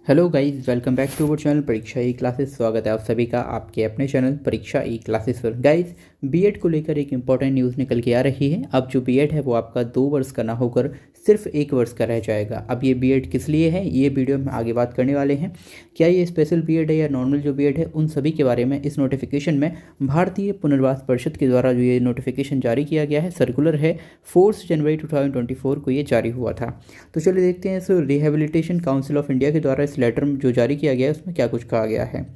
Hello guys, welcome back to our channel Pariksha e classes. स्वागत है आप सभी का आपके अपने चैनल परीक्षा ई क्लासेस पर। गाइस, बीएड को लेकर एक इंपॉर्टेंट न्यूज़ निकल के आ रही है। अब जो बीएड है वो आपका 2 वर्ष का ना होकर सिर्फ 1 वर्ष का रह जाएगा। अब ये बीएड किस लिए है, ये वीडियो में आगे बात करने वाले हैं। क्या ये स्पेशल बीएड है या नॉर्मल जो बीएड है, उन सभी के बारे में इस नोटिफिकेशन में भारतीय पुनर्वास परिषद के द्वारा जो ये नोटिफिकेशन जारी किया गया है, सर्कुलर है, 4 जनवरी 2024 को ये जारी हुआ था। तो चलिए देखते हैं इस रिहेबिलिटेशन काउंसिल ऑफ इंडिया के द्वारा इस लेटर जो जारी किया गया है उसमें क्या कुछ कहा गया है।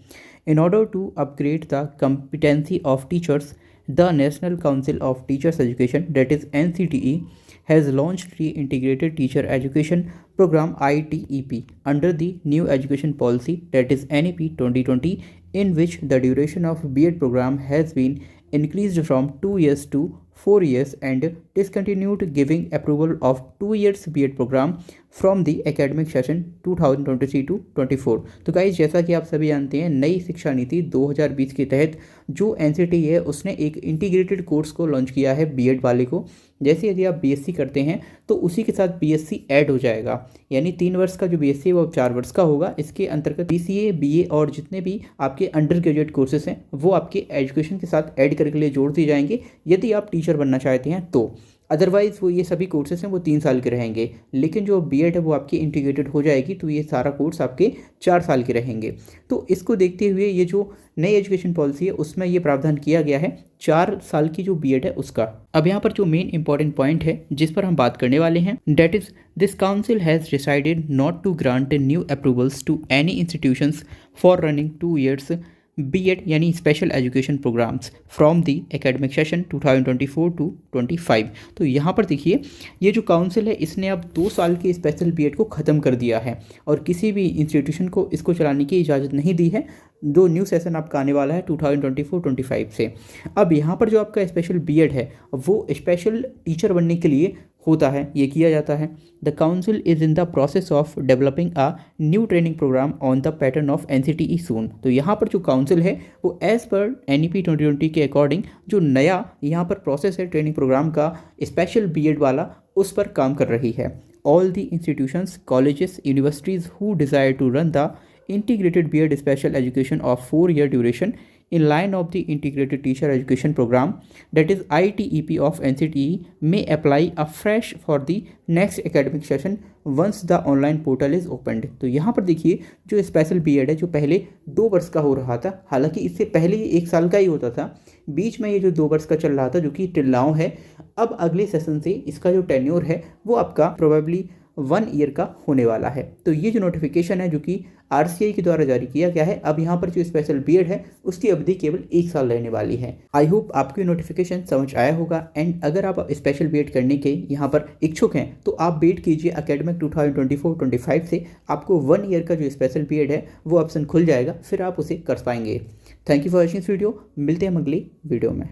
In order to upgrade the competency of teachers, the national council of teachers education that is NCTE has launched the integrated teacher education program ITEP under the new education policy that is NEP 2020, in which the duration of BEd program has been increased from 2 years to 4 years and discontinued giving approval of 2 years BEd program from the academic session 2023 to 24। तो guys, जैसा कि आप सभी जानते हैं, नई शिक्षा नीति 2020 के तहत जो NCTE है उसने एक इंटीग्रेटेड कोर्स को लॉन्च किया है बीएड वाले को। जैसे यदि आप बीएससी करते हैं तो उसी के साथ बीएससी ऐड हो जाएगा, यानी 3 वर्ष का जो बीएससी है वो 4 वर्ष का होगा। इसके अंतर्गत बीसीए, बीए और जितने भी आपके अंडर ग्रेजुएट कोर्सेज हैं वो आपके एजुकेशन के साथ ऐड करके लिए जोड़ दिए जाएंगे यदि आप टीचर बनना चाहते हैं तो। अदरवाइज़ वो ये सभी कोर्सेज हैं वो 3 साल के रहेंगे, लेकिन जो बीएड है वो आपकी इंटीग्रेटेड हो जाएगी, तो ये सारा कोर्स आपके 4 साल के रहेंगे। तो इसको देखते हुए ये जो नई एजुकेशन पॉलिसी है उसमें ये प्रावधान किया गया है 4 साल की जो बीएड है उसका। अब यहाँ पर जो मेन इंपॉर्टेंट पॉइंट है जिस पर हम बात करने वाले हैं, that is this council has decided not to grant new approvals to any institutions for running 2 years BEd यानी special education programmes from the academic session 2024 to 25। तो यहाँ पर देखिए, ये जो काउंसिल है इसने अब 2 साल के स्पेशल बीएड को ख़त्म कर दिया है और किसी भी इंस्टीट्यूशन को इसको चलाने की इजाज़त नहीं दी है। जो न्यू सेशन आपका आने वाला है 2024-25 से। अब यहाँ पर जो आपका स्पेशल बीएड है वो स्पेशल टीचर बनने के लिए होता है, ये किया जाता है। The council is in the process of developing a new training programme on the pattern of NCTE soon. तो यहाँ पर जो काउंसिल है वो एज़ पर NEP 2020 के अकॉर्डिंग जो नया यहाँ पर प्रोसेस है ट्रेनिंग प्रोग्राम का स्पेशल बीएड वाला, उस पर काम कर रही है। All the institutions, colleges, universities who desire to run the integrated BEd special education of 4-year duration in line of the integrated teacher education program that is ITEP of NCTE may apply afresh for the next academic session once the online portal is opened। तो यहाँ पर देखिए, जो special BEd है जो पहले 2 वर्ष का हो रहा था, हालांकि इससे पहले ये 1 साल का ही होता था, बीच में ये जो 2 वर्ष का चल रहा था जो कि टिल नाउ है। अब अगले सेशन से इसका जो टेन्योर है वो आपका प्रोबेबली 1 ईयर का होने वाला है। तो ये जो नोटिफिकेशन है जो कि RCI के द्वारा जारी किया गया है, अब यहाँ पर जो स्पेशल बीएड है उसकी अवधि केवल 1 साल रहने वाली है। आई होप आपको ये नोटिफिकेशन समझ आया होगा। एंड अगर आप स्पेशल बीएड करने के यहाँ पर इच्छुक हैं तो आप वेट कीजिए एकेडमिक 2024-25 से आपको 1 ईयर का जो स्पेशल बीएड है वो ऑप्शन खुल जाएगा, फिर आप उसे कर पाएंगे। Thank you for watching this video. मिलते हैं अगली वीडियो में।